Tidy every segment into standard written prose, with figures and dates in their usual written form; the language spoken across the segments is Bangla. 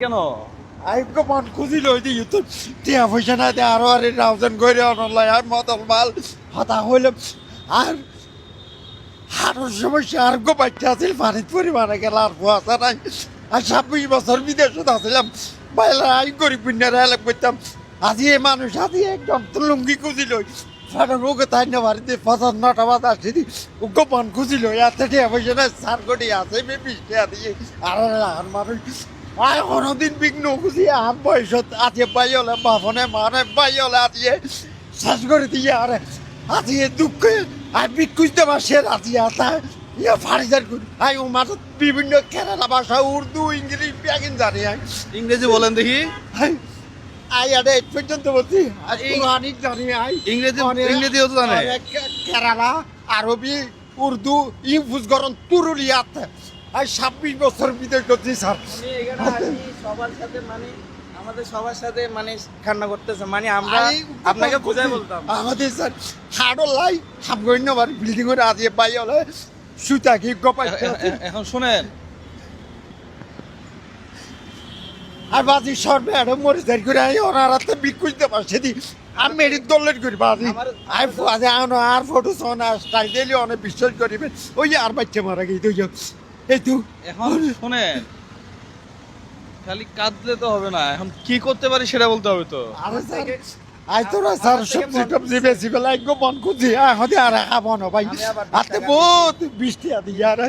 কেন? আইবকে মন খুঁজিল হইতে ইউতো টিয়া পয়সা না দিয়ে আরো আর রাউজন করে অনলাই আর মদল মাল হতা হইলাম আর হাড়ের সমস্যা আর গো বাচ্চা আছিল পানিত পরিমাণে গেল আর কুয়াশা নাই আর 26 বছর বিদেশত আসলাম বাইলা আই গরিব বিন্যার হেলাক করতাম আজি এই মানুষ আজি একদম লুঙ্গি খুঁজিল ফাটার ওকে তাই না বাড়িতে 59টা বাদ আসছি দি ওকে মন খুঁজিল এত টিয়া পয়সা না সার কোটি আছে 20 টাকা দিয়ে আর মানুষ আয় কোনোদিন বিঘ্ন খুঁজি আর বয়সত আছে বাইলে বাপনে মানে বাইলে আছে শেষ করে দিয়ে আরে আজি দুঃখে আর বিকুজতে পারছে আজি আতা ইয়া ফারিজার করি আই ও মাঠ বিভিন্ন কেরালা ভাষা উর্দু ইংলিশ ব্যাগিন জানি আই ইংরেজি বলেন দেখি। আই আরে এই পর্যন্ত বলছি আর অনেক জানি আই ইংরেজিও তো জানে। কেরালা আরবি উর্দু ইউজ গরম তুরুলিয়াত আর 26 বছর বিদেশ করছি স্যার সবার সাথে মানে আমাদের সবার সাথে মানে কান্না করতেছে মানে আমরা আপনাকে বুঝাই বলতাম আমাদের স্যার হাড়ো লাই হামগন্য বার বিল্ডিং এর আজ পাই হলে সুতা কি গপাই এখন শুনেন, আর বাজি সরবে আর মরে যাই করে আই ওনার হাতে বিকুইতে পারছে দি আমি মেরি দলের করি বাজি আই আজ আনো আর ফটো সোনা স্টাইল দিলি অনেক বিশ্বাস করিবে ওই আর বাচ্চা মারা গই তুই এই তুই এখন শুনেন, খালি কাঁদলে তো হবে না, এখন কি করতে পারি সেটা বলতে হবে তো। আরে স্যার আই তোরা স্যার সবজি টবজি বেশি বেলা এক মন খুঁজি হতে আর খাবো না ভাই হাতে বহুত বৃষ্টি আদি আর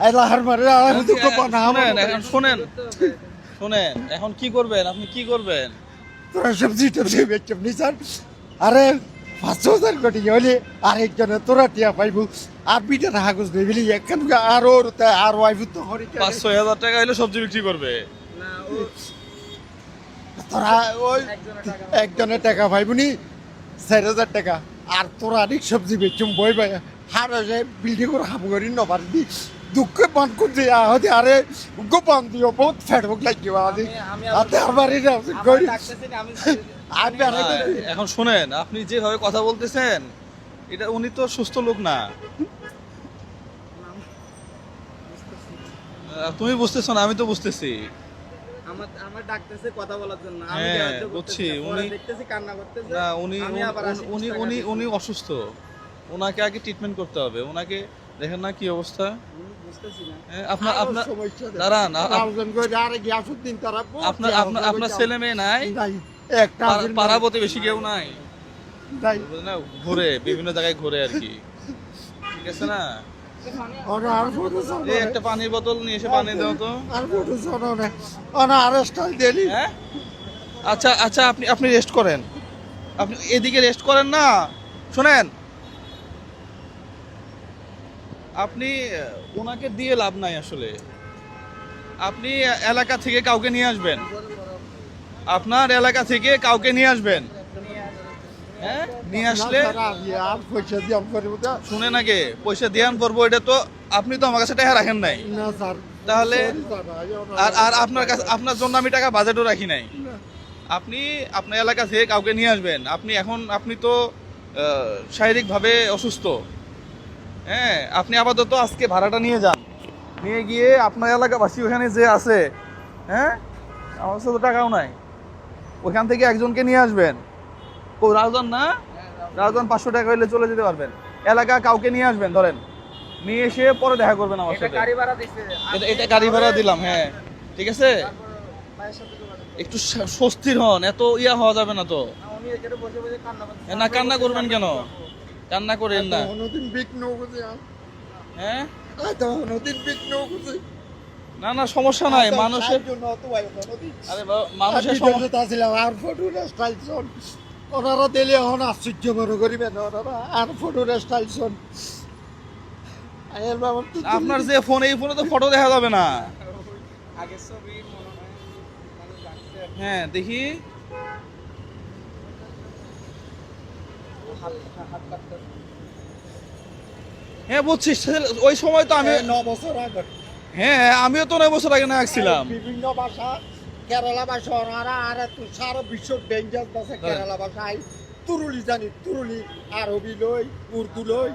আই লাহার মারে আর দুঃখ পানা শুনেন, এখন শুনেন এখন কি করবেন, আপনি কি করবেন? তোরা সবজি টবজি বেচম নি স্যার আরে 5,000 কোটি হলে আরেকজনে তোরা টিয়া পাইব আর বিটার হাগুজ নেবিলি একখান আর ওর আর ওয়াইফ তো হরি 5,000 টাকা হলে সবজি বিক্রি করবে। না ও তোরা ওই একজনের টাকা পাইবনি 4,000 টাকা আর তোরা অনেক সবজি বেচুম বই ভাই হার বিল্ডিং করে হাম করি নবার দি দুঃখে পান করছে হতে আরে গোপান দিও বহুত ফ্যাট হোক লাগিও আদি আতে আমারই না করি আমি আর এখন শুনেন, আপনি যেভাবে কথা বলতেছেন এটা উনি তো সুস্থ লোক না। তুমি বুঝতেছো না, আমি তো বুঝতেছি। আমার আমার ডাকতেছে কথা বলার জন্য আমি হ্যাঁ, সাহায্য বুঝছি, করতেছি, পরে উনি- দেখতেছি কান্না করতেছে না উনি আমি আবার আসি উনি 20 টাকা উনি দিয়ে। উনি অসুস্থ, ওনাকে আগে ট্রিটমেন্ট করতে হবে। ওনাকে দেখেন না কি অবস্থা। আমি বুঝতেছি না হ্যাঁ, আপনার আপনার সমস্যা দাঁড়ান, রাউজন করে আরে গিয়াসুদ্দিন তারা আপনার আপনার আপনার ছেলে মেয়ে নাই? নাই একটা পাড়া প্রতিবেশী কেউ নাই? নাই বুঝলেন না, ঘুরে বিভিন্ন জায়গায় ঘুরে আর কি, ঠিক আছে না? ওরা আর ফটো এই একটা পানির বোতল নিয়ে এসে পানি দাও তো। আর ফটো শোনো না ওরা আর স্টাইল দিলি হ্যাঁ, আচ্ছা আচ্ছা, আপনি আপনি রেস্ট করেন, আপনি এদিকে রেস্ট করেন না। শোনেন, আপনি ওনাকে দিয়ে লাভ নাই আসলে। আপনি এলাকা থেকে কাউকে নিয়ে আসবেন, আপনার এলাকা থেকে কাউকে নিয়ে আসবেন। হ্যাঁ, নিয়ে আসলে আর পয়সা দিয়ে করবো না শুনেন আগে পয়সা দিয়ান করবো, এটা তো আপনি তো আমার কাছে টাকা রাখেন নাই, স্যার তাহলে sorry, আর আর আপনার কাছে আপনার জন্য আমি টাকা বাজেটও রাখি নাই। আপনি আপনার এলাকা থেকে কাউকে নিয়ে আসবেন। আপনি তো শারীরিকভাবে অসুস্থ। হ্যাঁ, আপনি আপাতত আজকে ভাড়াটা নিয়ে যান, নিয়ে গিয়ে আপনার এলাকাবাসী ওখানে যে আছে, হ্যাঁ আমার কাছে তো টাকাও নাই, ওখান থেকে একজনকে নিয়ে আসবেন। ও রাউজান না, রাউজান 500 টাকা হইলে চলে যেতে পারবেন। এলাকা কাউকে নিয়ে আসবেন, ধরেন নিয়ে এসে পরে দেখা করবেন আমার এটা সাথে। গাড়ি ভাড়া দিছে এটা গাড়ি ভাড়া দিলাম, হ্যাঁ ঠিক আছে। ভাইয়ের সাথে যোগাযোগ করুন। একটু স্বস্তির হন, এত ইয়া হওয়া যাবে না তো। উনি এখানে বসে বসে কান্না করতেছে না কান্না করবেন কেন, কান্না করেন না। অন্যদিন বিঘ্ন করছে হ্যাঁ, তো অন্যদিন বিঘ্ন করছে না না সমস্যা নাই, মানুষের জন্য অত ভাই অন্যদিন আরে মানুষের সমস্যা ছিল আর ফটো স্টাইল শোন ওনারা দিলে এখন আশ্চর্য মনে করিবেন ওনারা আর ফটো স্টাইল শোন আয়ের বাবা আপনার যে ফোন, এই ফোনে তো ফটো দেখা যাবে না। আগের ছবি মনে হয় মানুষ রাখছে হ্যাঁ দেখি, হাত হাত কাটতে হ্যাঁ বুঝছিস, ওই সময় তো আমি 9 বছর আগে হ্যাঁ আমিও তো 9 বছর আগে না আসছিলাম। বিভিন্ন ভাষা কেরালা ভাষা ওনারা আর তুই সারা বিশ্ব ডেঞ্জার ভাষা কেরালা ভাষায় তুরুলি জানি তুরুলি আরবি লই উর্দু লই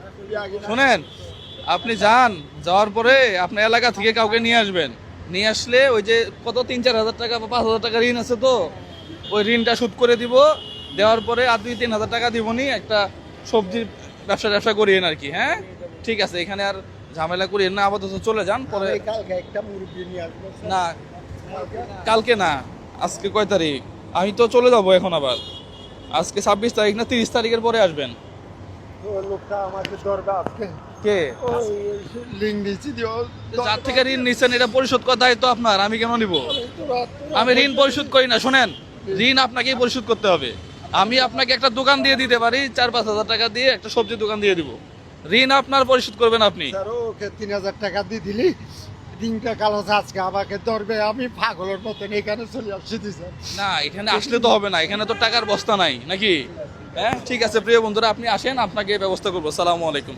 শোনেন, আপনি যাওয়ার পরে আপনার এলাকা থেকে কাউকে নিয়ে আসবেন। নিয়ে আসলে ওই যে কত 3-4 হাজার টাকা বা 5,000 টাকা ঋণ আছে, তো ওই ঋণটা শোধ করে দিব। দেওয়ার পরে আর 2-3 হাজার টাকা দিবনি, একটা সবজির ব্যবসা করিয়েন আর কি। হ্যাঁ ঠিক আছে, এখানে আর ঝামেলা করিয়েন না, আপাতত চলে যান। পরে আমি কালকে একটা মুরগি নিয়ে আসবো স্যার। না, কালকে না, আজকে কয় তারিখ? আমি তো চলে যাবো এখন আবার। আজকে 26 তারিখ না, 30 তারিখের পরে আসবেন। তো লোকটা আমাকে ধরবে আজকে। কে? ওই লিঙ্ক দিয়েছি দিও। যার থেকে ঋণ নিচ্ছেন এটা পরিশোধ করার দায়িত্ব আপনার, আমি কেন নিব? আমি ঋণ পরিশোধ করি না। শোনেন, ঋণ আপনাকেই পরিশোধ করতে হবে। আমি আপনাকে একটা দোকান দিয়ে দিতে পারি, 4-5 হাজার টাকা দিয়ে একটা সবজির দোকান দিয়ে দিব। ঋণ আপনার পরিশোধ করবেন আপনি। স্যার ওকে 3,000 টাকা দিয়ে দিলি, দিনটা কালো আজকে আমাকে ধরবে, আমি পাগলের মতন এখানে চলে আসছি স্যার। না, এখানে আসলে তো হবে না, এখানে তো টাকার বস্তা নাই নাকি? হ্যাঁ ঠিক আছে প্রিয় বন্ধুরা, আপনি আসেন, আপনাকে ব্যবস্থা করবো। সালামু আলাইকুম।